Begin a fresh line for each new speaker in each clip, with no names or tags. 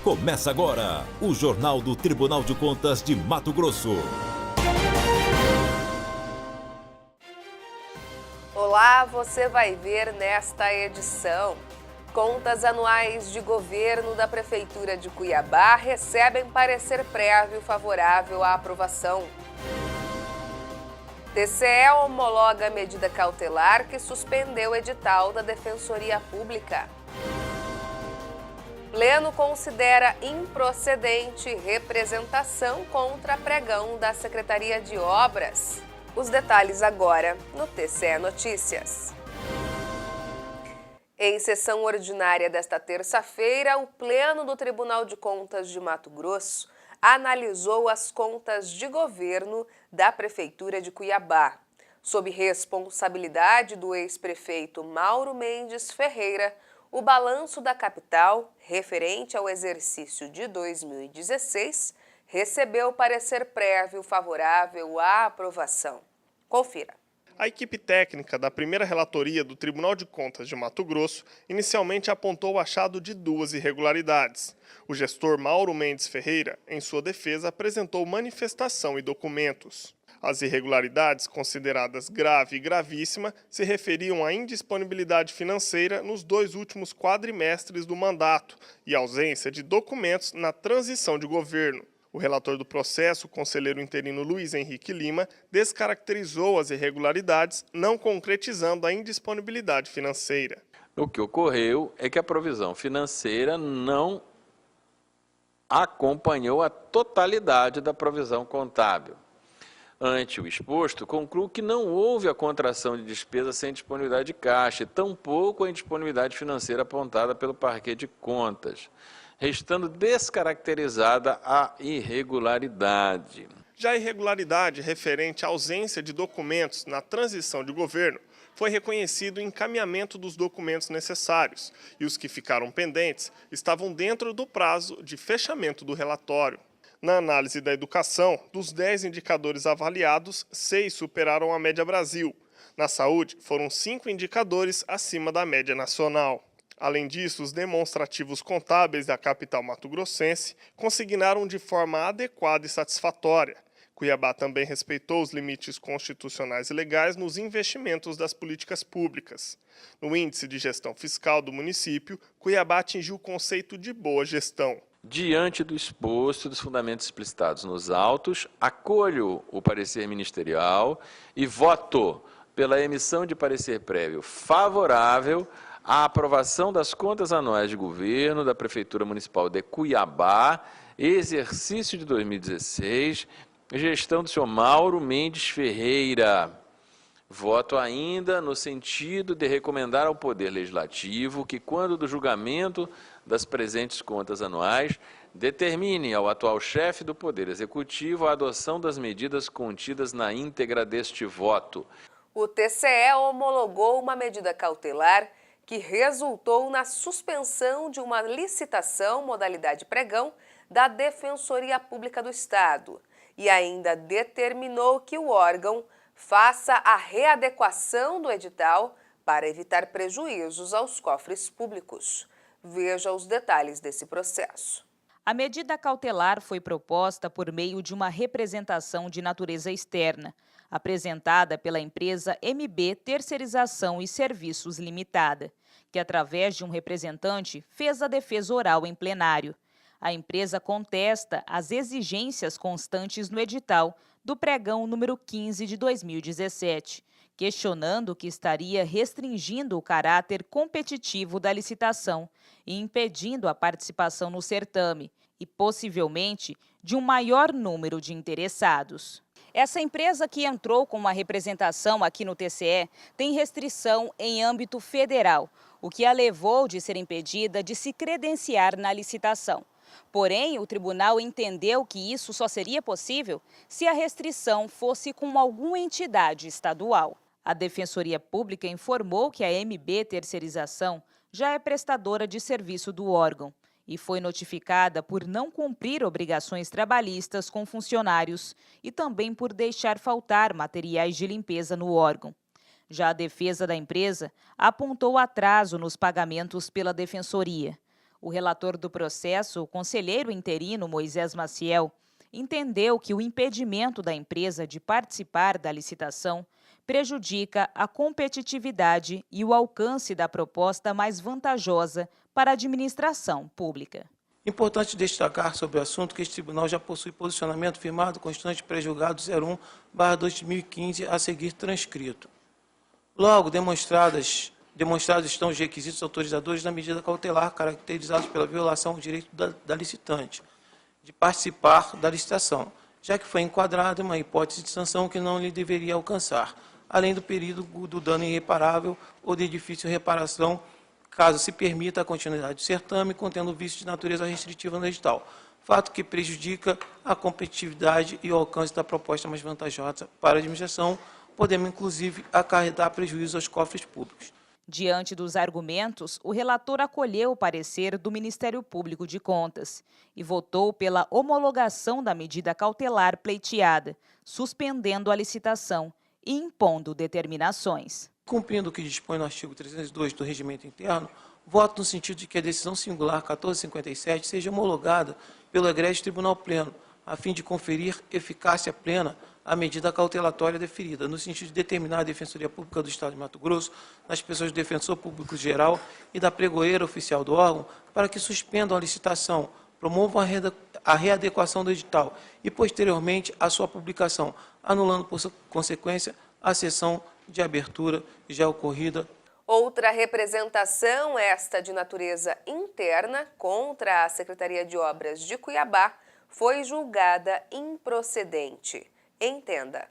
Começa agora o Jornal do Tribunal de Contas de Mato Grosso.
Olá, você vai ver nesta edição. Contas anuais de governo da Prefeitura de Cuiabá recebem parecer prévio favorável à aprovação. TCE homologa a medida cautelar que suspendeu o edital da Defensoria Pública. Pleno considera improcedente representação contra pregão da Secretaria de Obras. Os detalhes agora no TCE Notícias. Em sessão ordinária desta terça-feira, o Pleno do Tribunal de Contas de Mato Grosso analisou as contas de governo da Prefeitura de Cuiabá, sob responsabilidade do ex-prefeito Mauro Mendes Ferreira. O balanço da capital, referente ao exercício de 2016, recebeu parecer prévio favorável à aprovação. Confira.
A equipe técnica da primeira relatoria do Tribunal de Contas de Mato Grosso inicialmente apontou o achado de duas irregularidades. O gestor Mauro Mendes Ferreira, em sua defesa, apresentou manifestação e documentos. As irregularidades, consideradas grave e gravíssima, se referiam à indisponibilidade financeira nos 2 últimos quadrimestres do mandato e ausência de documentos na transição de governo. O relator do processo, o conselheiro interino Luiz Henrique Lima, descaracterizou as irregularidades, não concretizando a indisponibilidade financeira.
O que ocorreu é que a provisão financeira não acompanhou a totalidade da provisão contábil. Ante o exposto, concluo que não houve a contração de despesa sem disponibilidade de caixa, e tampouco a indisponibilidade financeira apontada pelo Parquê de Contas, restando descaracterizada a irregularidade.
Já a irregularidade referente à ausência de documentos na transição de governo foi reconhecido o encaminhamento dos documentos necessários, e os que ficaram pendentes estavam dentro do prazo de fechamento do relatório. Na análise da educação, dos 10 indicadores avaliados, 6 superaram a média Brasil. Na saúde, foram 5 indicadores acima da média nacional. Além disso, os demonstrativos contábeis da capital mato-grossense consignaram de forma adequada e satisfatória. Cuiabá também respeitou os limites constitucionais e legais nos investimentos das políticas públicas. No índice de gestão fiscal do município, Cuiabá atingiu o conceito de boa gestão.
Diante do exposto dos fundamentos explicitados nos autos, acolho o parecer ministerial e voto pela emissão de parecer prévio favorável à aprovação das contas anuais de governo da Prefeitura Municipal de Cuiabá, exercício de 2016, gestão do senhor Mauro Mendes Ferreira. Voto ainda no sentido de recomendar ao Poder Legislativo que, quando do julgamento das presentes contas anuais, determine ao atual chefe do Poder Executivo a adoção das medidas contidas na íntegra deste voto.
O TCE homologou uma medida cautelar que resultou na suspensão de uma licitação modalidade pregão da Defensoria Pública do Estado e ainda determinou que o órgão faça a readequação do edital para evitar prejuízos aos cofres públicos. Veja os detalhes desse processo.
A medida cautelar foi proposta por meio de uma representação de natureza externa, apresentada pela empresa MB Terceirização e Serviços Limitada, que, através de um representante, fez a defesa oral em plenário. A empresa contesta as exigências constantes no edital do pregão número 15 de 2017, questionando que estaria restringindo o caráter competitivo da licitação e impedindo a participação no certame e, possivelmente, de um maior número de interessados. Essa empresa que entrou com uma representação aqui no TCE tem restrição em âmbito federal, o que a levou de ser impedida de se credenciar na licitação. Porém, o tribunal entendeu que isso só seria possível se a restrição fosse com alguma entidade estadual. A Defensoria Pública informou que a MB Terceirização já é prestadora de serviço do órgão e foi notificada por não cumprir obrigações trabalhistas com funcionários e também por deixar faltar materiais de limpeza no órgão. Já a defesa da empresa apontou atraso nos pagamentos pela Defensoria. O relator do processo, o conselheiro interino Moisés Maciel, entendeu que o impedimento da empresa de participar da licitação prejudica a competitividade e o alcance da proposta mais vantajosa para a administração pública.
Importante destacar sobre o assunto que este tribunal já possui posicionamento firmado constante pré-julgado 01/2015 a seguir transcrito. Logo, demonstrados estão os requisitos autorizadores da medida cautelar caracterizados pela violação ao direito da licitante de participar da licitação, já que foi enquadrada uma hipótese de sanção que não lhe deveria alcançar, além do perigo do dano irreparável ou de difícil reparação, caso se permita a continuidade do certame, contendo vício de natureza restritiva no edital, fato que prejudica a competitividade e o alcance da proposta mais vantajosa para a administração, podendo inclusive acarretar prejuízo aos cofres públicos.
Diante dos argumentos, o relator acolheu o parecer do Ministério Público de Contas e votou pela homologação da medida cautelar pleiteada, suspendendo a licitação e impondo determinações.
Cumprindo o que dispõe no artigo 302 do Regimento Interno, voto no sentido de que a decisão singular 1457 seja homologada pelo egrégio Tribunal Pleno, a fim de conferir eficácia plena à medida cautelatória deferida, no sentido de determinar a Defensoria Pública do Estado de Mato Grosso, nas pessoas do Defensor Público Geral e da pregoeira oficial do órgão, para que suspendam a licitação, promovam a readequação do edital e, posteriormente, a sua publicação, anulando, por consequência, a sessão de abertura já ocorrida.
Outra representação, esta de natureza interna, contra a Secretaria de Obras de Cuiabá, foi julgada improcedente. Entenda.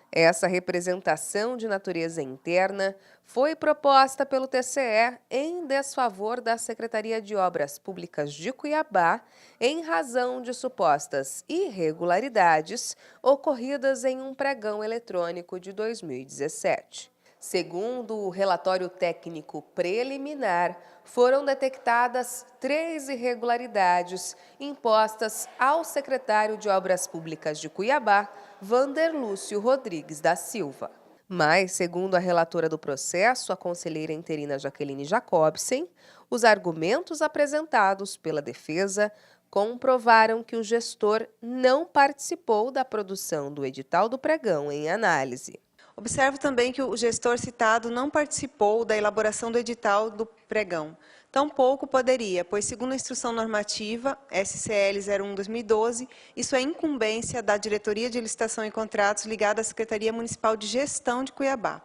Essa representação de natureza interna foi proposta pelo TCE em desfavor da Secretaria de Obras Públicas de Cuiabá, em razão de supostas irregularidades ocorridas em um pregão eletrônico de 2017. Segundo o relatório técnico preliminar, foram detectadas 3 irregularidades impostas ao secretário de Obras Públicas de Cuiabá, Vanderlúcio Rodrigues da Silva. Mas, segundo a relatora do processo, a conselheira interina Jaqueline Jacobsen, os argumentos apresentados pela defesa comprovaram que o gestor não participou da produção do edital do pregão em análise.
Observo também que o gestor citado não participou da elaboração do edital do pregão. Tampouco poderia, pois, segundo a Instrução Normativa SCL 01/2012, isso é incumbência da Diretoria de Licitação e Contratos ligada à Secretaria Municipal de Gestão de Cuiabá,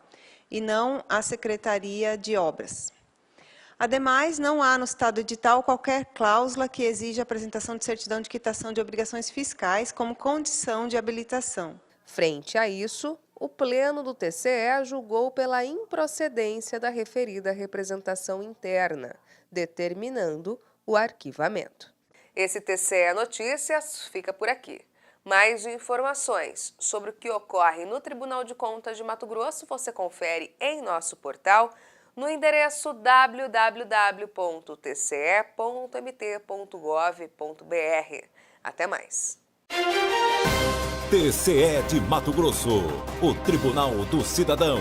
e não à Secretaria de Obras. Ademais, não há no citado edital qualquer cláusula que exija a apresentação de certidão de quitação de obrigações fiscais como condição de habilitação.
Frente a isso, o Pleno do TCE julgou pela improcedência da referida representação interna, determinando o arquivamento. Esse TCE Notícias fica por aqui. Mais informações sobre o que ocorre no Tribunal de Contas de Mato Grosso você confere em nosso portal no endereço www.tce.mt.gov.br. Até mais!
TCE de Mato Grosso, o Tribunal do Cidadão.